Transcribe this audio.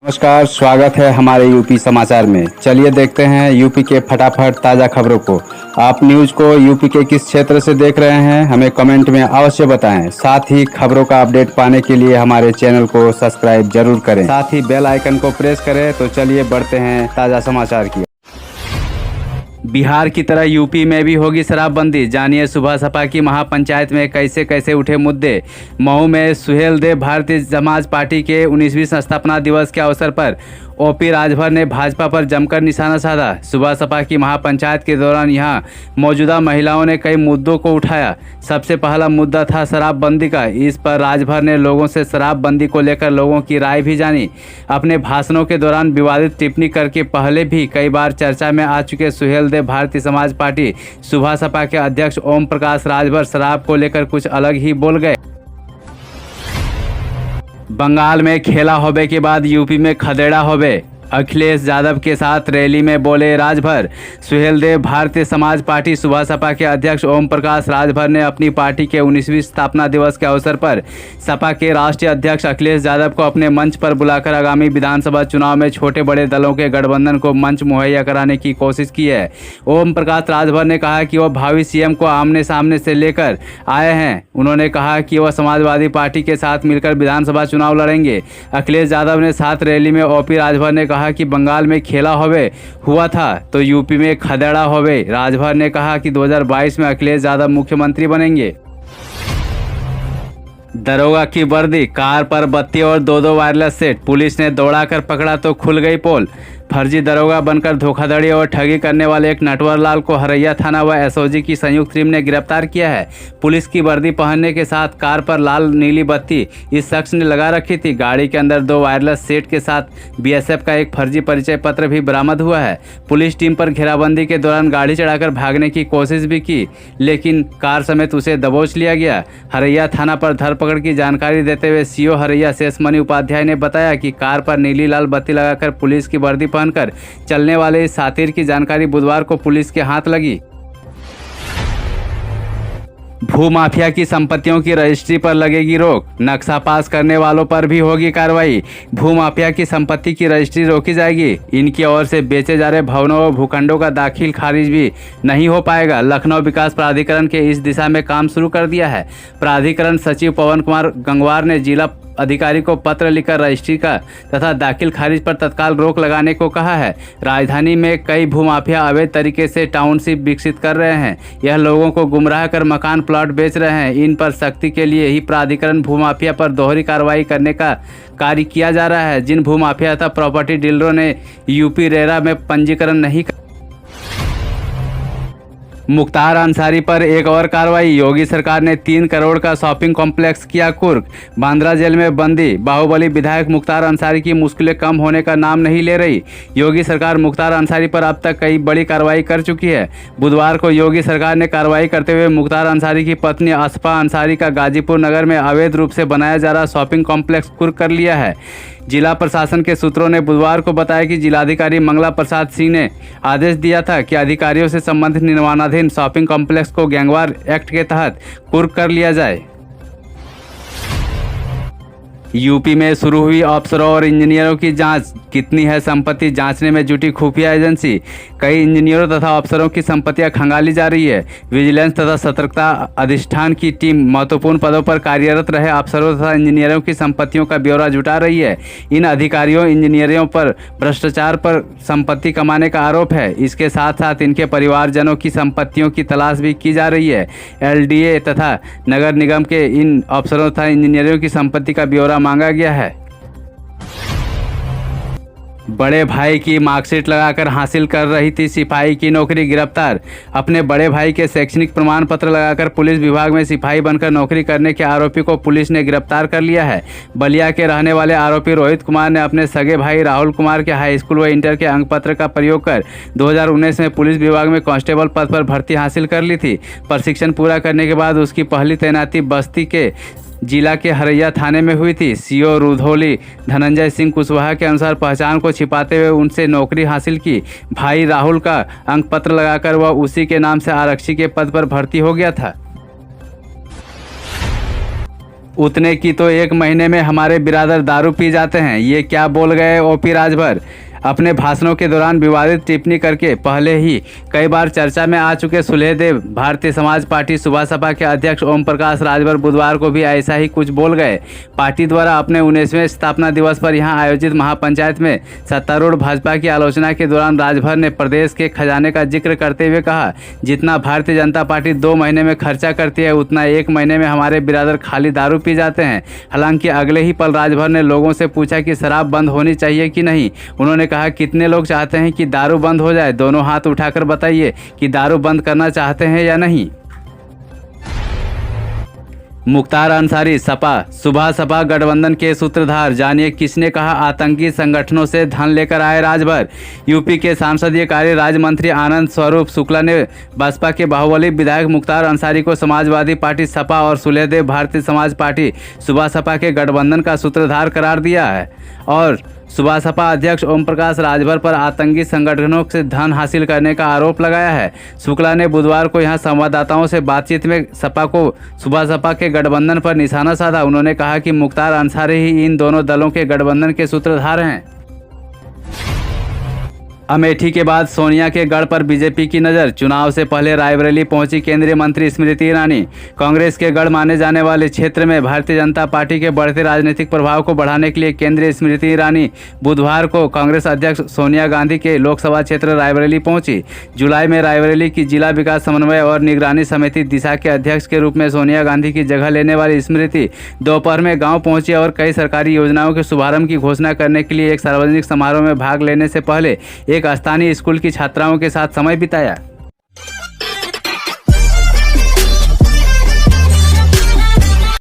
नमस्कार, स्वागत है हमारे यूपी समाचार में। चलिए देखते हैं यूपी के फटाफट ताज़ा खबरों को। आप न्यूज़ को यूपी के किस क्षेत्र से देख रहे हैं, हमें कमेंट में अवश्य बताएं। साथ ही खबरों का अपडेट पाने के लिए हमारे चैनल को सब्सक्राइब जरूर करें, साथ ही बेल आइकन को प्रेस करें। तो चलिए बढ़ते हैं ताज़ा समाचार की। बिहार की तरह यूपी में भी होगी शराबबंदी, जानिए सुबह सपा की महापंचायत में कैसे कैसे उठे मुद्दे। मऊ में सुहेलदेव भारतीय समाज पार्टी के 19वीं स्थापना दिवस के अवसर पर ओपी राजभर ने भाजपा पर जमकर निशाना साधा। सुबह सपा की महापंचायत के दौरान यहां मौजूदा महिलाओं ने कई मुद्दों को उठाया। सबसे पहला मुद्दा था शराबबंदी का। इस पर राजभर ने लोगों से शराबबंदी को लेकर लोगों की राय भी जानी। अपने भाषणों के दौरान विवादित टिप्पणी करके पहले भी कई बार चर्चा में आ चुके सुहेलदेव भारतीय समाज पार्टी सुबह सपा के अध्यक्ष ओम प्रकाश राजभर शराब को लेकर कुछ अलग ही बोल गए। बंगाल में खेला होबे के बाद यूपी में खदेड़ा होबे, अखिलेश यादव के साथ रैली में बोले राजभर। सुहेलदेव भारतीय समाज पार्टी सुबह सपा के अध्यक्ष ओम प्रकाश राजभर ने अपनी पार्टी के 19वीं स्थापना दिवस के अवसर पर सपा के राष्ट्रीय अध्यक्ष अखिलेश यादव को अपने मंच पर बुलाकर आगामी विधानसभा चुनाव में छोटे बड़े दलों के गठबंधन को मंच मुहैया कराने की कोशिश की है। ओम प्रकाश राजभर ने कहा कि वह भावी सीएम को आमने सामने से लेकर आए हैं। उन्होंने कहा कि वह समाजवादी पार्टी के साथ मिलकर विधानसभा चुनाव लड़ेंगे। अखिलेश यादव ने साथ रैली में ओपी राजभर ने कहा कि बंगाल में खेला होवे हुआ था तो यूपी में खदेड़ा होवे। राजभर ने कहा कि 2022 में अखिलेश यादव मुख्यमंत्री बनेंगे। दरोगा की वर्दी, कार पर बत्ती और दो वायरलेस सेट, पुलिस ने दौड़ाकर पकड़ा तो खुल गई पोल। फर्जी दरोगा बनकर धोखाधड़ी और ठगी करने वाले एक नटवर लाल को हरैया थाना व एसओजी की संयुक्त टीम ने गिरफ्तार किया है। पुलिस की वर्दी पहनने के साथ कार पर लाल नीली बत्ती इस शख्स ने लगा रखी थी। गाड़ी के अंदर 2 वायरलेस सेट के साथ बीएसएफ का एक फर्जी परिचय पत्र भी बरामद हुआ है। पुलिस टीम पर घेराबंदी के दौरान गाड़ी चढ़ाकर भागने की कोशिश भी की, लेकिन कार समेत उसे दबोच लिया गया। हरैया थाना पर धरपकड़ की जानकारी देते हुए सीओ हरैया शेषमणि उपाध्याय ने बताया कि कार पर नीली लाल बत्ती लगाकर पुलिस की वर्दी पहनकर चलने वाले इस सातिर की जानकारी बुधवार को पुलिस के हाथ लगी। भूमाफिया की संपत्तियों की रजिस्ट्री पर लगेगी रोक, नक्शा पास करने वालों पर भी होगी कार्रवाई। भूमाफिया की संपत्ति की रजिस्ट्री रोकी जाएगी। इनकी ओर से बेचे जा रहे भवनों और भूखंडों का दाखिल खारिज भी नहीं हो पाएगा। लखनऊ विकास प्राधिकरण के इस दिशा में काम शुरू कर दिया है। प्राधिकरण सचिव पवन कुमार गंगवार ने जिला अधिकारी को पत्र लिखकर रजिस्ट्री का तथा दाखिल खारिज पर तत्काल रोक लगाने को कहा है। राजधानी में कई भूमाफिया अवैध तरीके से टाउनशिप विकसित कर रहे हैं। यह लोगों को गुमराह कर मकान प्लॉट बेच रहे हैं। इन पर सख्ती के लिए ही प्राधिकरण भूमाफिया पर दोहरी कार्रवाई करने का कार्य किया जा रहा है। जिन भूमाफिया तथा प्रॉपर्टी डीलरों ने यूपी रेरा में पंजीकरण नहीं मुख्तार अंसारी पर एक और कार्रवाई। योगी सरकार ने 3 करोड़ का शॉपिंग कॉम्प्लेक्स किया कुर्क। बांद्रा जेल में बंदी बाहुबली विधायक मुख्तार अंसारी की मुश्किलें कम होने का नाम नहीं ले रही। योगी सरकार मुख्तार अंसारी पर अब तक कई बड़ी कार्रवाई कर चुकी है। बुधवार को योगी सरकार ने कार्रवाई करते हुए मुख्तार अंसारी की पत्नी असफा अंसारी का गाजीपुर नगर में अवैध रूप से बनाया जा रहा शॉपिंग कॉम्प्लेक्स कुर्क कर लिया है। जिला प्रशासन के सूत्रों ने बुधवार को बताया कि जिलाधिकारी मंगला प्रसाद सिंह ने आदेश दिया था कि अधिकारियों से संबंधित निर्माणाधीन शॉपिंग कॉम्प्लेक्स को गैंगवार एक्ट के तहत कुर्क कर लिया जाए। यूपी में शुरू हुई अफसरों और इंजीनियरों की जांच, कितनी है संपत्ति जांचने में जुटी खुफिया एजेंसी। कई इंजीनियरों तथा अफसरों की संपत्तियां खंगाली जा रही है। विजिलेंस तथा सतर्कता अधिष्ठान की टीम महत्वपूर्ण पदों पर कार्यरत रहे अफसरों तथा इंजीनियरों की संपत्तियों का ब्यौरा जुटा रही है। इन अधिकारियों इंजीनियरों पर भ्रष्टाचार पर संपत्ति कमाने का आरोप है। इसके साथ साथ इनके परिवारजनों की संपत्तियों की तलाश भी की जा रही है। एलडीए तथा नगर निगम के इन अफसरों तथा इंजीनियरों की संपत्ति का ब्यौरा मांगा गया है। बड़े भाई की मार्कशीट लगाकर हासिल कर रही थी सिपाही की नौकरी, गिरफ्तार। अपने बड़े भाई के शैक्षणिक प्रमाण पत्र लगाकर पुलिस विभाग में सिपाही बनकर नौकरी करने के आरोपी को पुलिस ने गिरफ्तार कर लिया है। बलिया के रहने वाले आरोपी रोहित कुमार ने अपने सगे भाई राहुल कुमार के हाई स्कूल व इंटर के अंक पत्र का प्रयोग कर 2019 में पुलिस विभाग में कांस्टेबल पद पर भर्ती हासिल कर ली थी। प्रशिक्षण पूरा करने के बाद उसकी पहली तैनाती बस्ती के जिला के हरैया थाने में हुई थी। सीओ रुधौली धनंजय सिंह कुशवाहा के अनुसार पहचान को छिपाते हुए उनसे नौकरी हासिल की। भाई राहुल का अंक पत्र लगाकर वह उसी के नाम से आरक्षी के पद पर भर्ती हो गया था। उतने की तो एक महीने में हमारे बिरादर दारू पी जाते हैं। ये क्या बोल गए ओपी राजभर। अपने भाषणों के दौरान विवादित टिप्पणी करके पहले ही कई बार चर्चा में आ चुके सुलेहदेव भारतीय समाज पार्टी सुबह सपा के अध्यक्ष ओम प्रकाश राजभर बुधवार को भी ऐसा ही कुछ बोल गए। पार्टी द्वारा अपने 19वें स्थापना दिवस पर यहां आयोजित महापंचायत में सत्तारूढ़ भाजपा की आलोचना के दौरान राजभर ने प्रदेश के खजाने का जिक्र करते हुए कहा, जितना भारतीय जनता पार्टी 2 महीने में खर्चा करती है उतना 1 महीने में हमारे बिरादर खाली दारू पी जाते हैं। हालांकि अगले ही पल राजभर ने लोगों से पूछा कि शराब बंद होनी चाहिए कि नहीं। उन्होंने कहा, कितने लोग चाहते हैं कि दारू बंद हो जाए? दोनों हाथ उठाकर बताइए कि दारू बंद करना चाहते हैं या नहीं। मुख्तार अंसारी सपा सुबह सपा गठबंधन के सूत्रधार, जानिए किसने कहा आतंकी संगठनों से धन लेकर आए राजभर। यूपी के संसदीय कार्य राज्य मंत्री आनंद स्वरूप शुक्ला ने बसपा के बाहुबली विधायक मुख्तार अंसारी को समाजवादी पार्टी सपा और सुलेहदेव भारतीय समाज पार्टी सुबह सपा के गठबंधन का सूत्रधार करार दिया है और सुबह सपा अध्यक्ष ओम प्रकाश राजभर पर आतंकी संगठनों से धन हासिल करने का आरोप लगाया है। शुक्ला ने बुधवार को यहां संवाददाताओं से बातचीत में सपा को सुबह सपा के गठबंधन पर निशाना साधा। उन्होंने कहा कि मुख्तार अंसारी ही इन दोनों दलों के गठबंधन के सूत्रधार हैं। अमेठी के बाद सोनिया के गढ़ पर बीजेपी की नज़र। चुनाव से पहले रायबरेली पहुंची केंद्रीय मंत्री स्मृति ईरानी। कांग्रेस के गढ़ माने जाने वाले क्षेत्र में भारतीय जनता पार्टी के बढ़ते राजनीतिक प्रभाव को बढ़ाने के लिए केंद्रीय स्मृति ईरानी बुधवार को कांग्रेस अध्यक्ष सोनिया गांधी के लोकसभा क्षेत्र रायबरेली पहुंची। जुलाई में रायबरेली की जिला विकास समन्वय और निगरानी समिति दिशा के अध्यक्ष के रूप में सोनिया गांधी की जगह लेने वाली स्मृति दोपहर में गाँव पहुंची और कई सरकारी योजनाओं के शुभारंभ की घोषणा करने के लिए एक सार्वजनिक समारोह में भाग लेने से पहले एक स्थानीय स्कूल की छात्राओं के साथ समय बिताया।